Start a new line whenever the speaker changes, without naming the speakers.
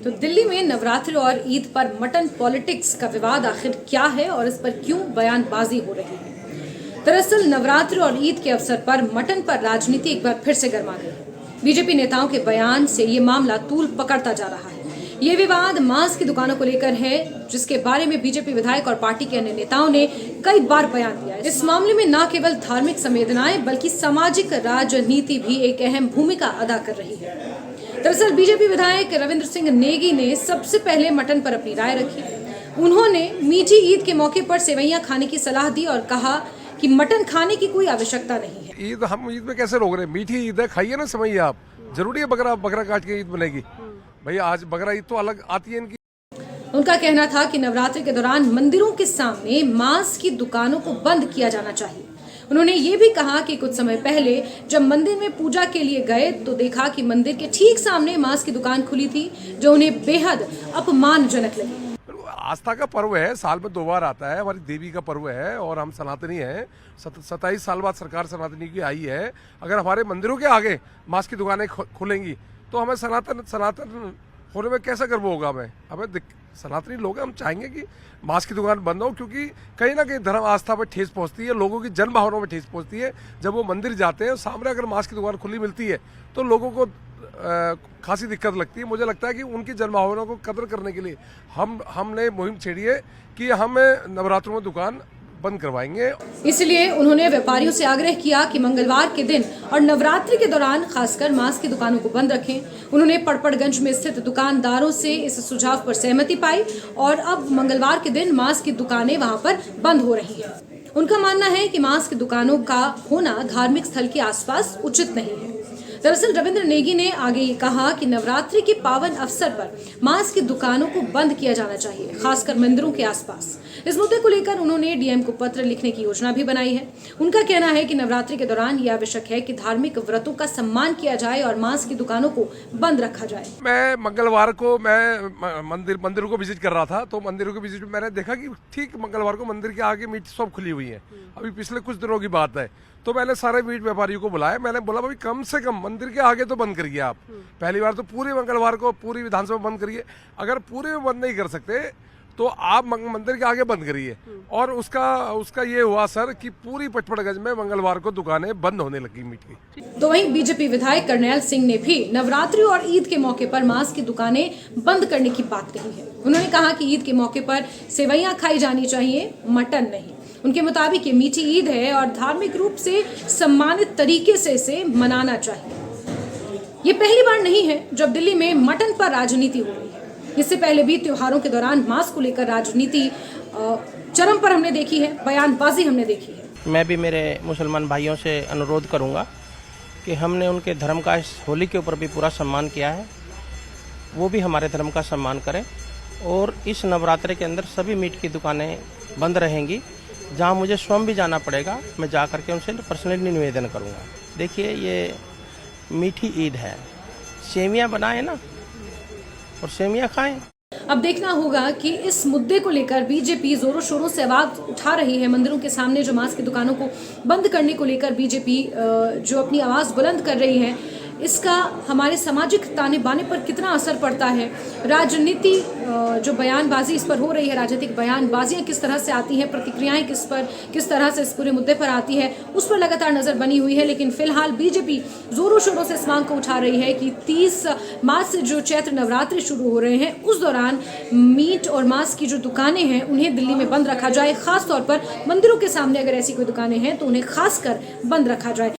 तो दिल्ली में नवरात्रि और ईद पर मटन पॉलिटिक्स का विवाद आखिर क्या है और इस पर क्यों बयानबाजी हो रही है। दरअसल नवरात्रि और ईद के अवसर पर मटन पर राजनीति एक बार फिर से गर्मा गई। बीजेपी नेताओं के बयान से ये मामला तूल पकड़ता जा रहा है। ये विवाद मांस की दुकानों को लेकर है, जिसके बारे में बीजेपी विधायक और पार्टी के अन्य नेताओं ने कई बार बयान दिया है। इस मामले में न केवल धार्मिक संवेदनाएं बल्कि सामाजिक राजनीति भी एक अहम भूमिका अदा कर रही है। दरअसल बीजेपी विधायक रविंद्र सिंह नेगी ने सबसे पहले मटन पर अपनी राय रखी। उन्होंने मीठी ईद के मौके पर सेवैयां खाने की सलाह दी और कहा कि मटन खाने की कोई आवश्यकता नहीं है।
ईद हम ईद में कैसे रोक रहे हैं? मीठी ईद है, खाइए ना सेवैयां आप। जरूरी है बकरा काट के ईद बनेगी? भैया आज बकरा ईद तो अलग आती है इनकी।
उनका कहना था कि नवरात्रि के दौरान मंदिरों के सामने मांस की दुकानों को बंद किया जाना चाहिए। उन्होंने ये भी कहा कि कुछ समय पहले जब मंदिर में पूजा के लिए गए तो देखा कि मंदिर के ठीक सामने मांस की दुकान खुली थी, जो उन्हें बेहद अपमानजनक लगी।
आस्था का पर्व है, साल में 2 बार आता है, हमारी देवी का पर्व है और हम सनातनी हैं। 27 साल बाद सरकार सनातनी की आई है। अगर हमारे मंदिरों के आगे मांस की दुकानें खुलेंगी तो हमें सनातन होने में कैसा गर्व होगा? हमें सनातनी लोग हैं, हम चाहेंगे कि मांस की दुकान बंद हो, क्योंकि कहीं ना कहीं धर्म आस्था पर ठेस पहुंचती है, लोगों की जन भावनाओं में ठेस पहुंचती है। जब वो मंदिर जाते हैं सामने अगर मांस की दुकान खुली मिलती है तो लोगों को खासी दिक्कत लगती है। मुझे लगता है कि उनकी जन भावनाओं को कदर करने के लिए हमने मुहिम छेड़ी है कि हम नवरात्रों में दुकान बंद करवाएंगे।
इसलिए उन्होंने व्यापारियों से आग्रह किया कि मंगलवार के दिन और नवरात्रि के दौरान खासकर मांस की दुकानों को बंद रखें। उन्होंने पड़पड़गंज में स्थित दुकानदारों से इस सुझाव पर सहमति पाई और अब मंगलवार के दिन मांस की दुकानें वहां पर बंद हो रही हैं। उनका मानना है कि मांस की दुकानों का होना धार्मिक स्थल के आसपास उचित नहीं है। दरअसल रविंद्र नेगी ने आगे ये कहा कि नवरात्रि के पावन अवसर पर मांस की दुकानों को बंद किया जाना चाहिए, खासकर मंदिरों के आसपास। इस मुद्दे को लेकर उन्होंने डीएम को पत्र लिखने की योजना भी बनाई है। उनका कहना है कि नवरात्रि के दौरान ये आवश्यक है कि धार्मिक व्रतों का सम्मान किया जाए और मांस की दुकानों को बंद रखा जाए।
मैं मंगलवार को मंदिरों को विजिट कर रहा था, तो मंदिरों के विजिट में मैंने देखा कि ठीक मंगलवार को मंदिर के आगे मीट शॉप खुली हुई है। अभी पिछले कुछ दिनों की बात है, तो मैंने सारे मीट व्यापारियों को बुलाया। मैंने बोला भाई कम से कम मंदिर के आगे तो बंद करिए आप। पहली बार तो पूरे मंगलवार को पूरी विधानसभा बंद करिए। अगर पूरे में बंद नहीं कर सकते तो आप मंदिर के आगे बंद करिए। और उसका ये हुआ सर कि पूरी पचपड़गंज में मंगलवार को दुकानें बंद होने लगी मीट की।
तो वहीं बीजेपी विधायक करनैल सिंह ने भी नवरात्रि और ईद के मौके पर मांस की दुकानें बंद करने की बात कही है। उन्होंने कहा कि ईद के मौके पर सेवैयां खाई जानी चाहिए, मटन नहीं। उनके मुताबिक ये मीठी ईद है और धार्मिक रूप से सम्मानित तरीके से इसे मनाना चाहिए। ये पहली बार नहीं है जब दिल्ली में मटन पर राजनीति हो रही है। इससे पहले भी त्योहारों के दौरान मांस को लेकर राजनीति चरम पर हमने देखी है, बयानबाजी हमने देखी है।
मैं भी मेरे मुसलमान भाइयों से अनुरोध करूंगा कि हमने उनके धर्म का इस होली के ऊपर भी पूरा सम्मान किया है, वो भी हमारे धर्म का सम्मान करें। और इस नवरात्रि के अंदर सभी मीट की दुकानें बंद रहेंगी। जहां मुझे स्वयं भी जाना पड़ेगा, मैं जा करके उनसे पर्सनली निवेदन करूंगा। देखिए ये मीठी ईद है, सेवियां बनाएं ना और सेवियां खाएं।
अब देखना होगा कि इस मुद्दे को लेकर बीजेपी जोरों शोरों से आवाज उठा रही है। मंदिरों के सामने जो मांस की दुकानों को बंद करने को लेकर बीजेपी जो अपनी आवाज बुलंद कर रही है, इसका हमारे सामाजिक ताने बाने पर कितना असर पड़ता है। राजनीति जो बयानबाजी इस पर हो रही है, राजनीतिक बयानबाजियां किस तरह से आती हैं, प्रतिक्रियाएं किस तरह से इस पूरे मुद्दे पर आती है, उस पर लगातार नजर बनी हुई है। लेकिन फिलहाल बीजेपी जोरों शोरों से इस मांग को उठा रही है कि 30 मार्च से जो चैत्र नवरात्रि शुरू हो रहे हैं, उस दौरान मीट और मांस की जो दुकानें हैं उन्हें दिल्ली में बंद रखा जाए। खासतौर पर मंदिरों के सामने अगर ऐसी कोई दुकानें हैं तो उन्हें खासकर बंद रखा जाए।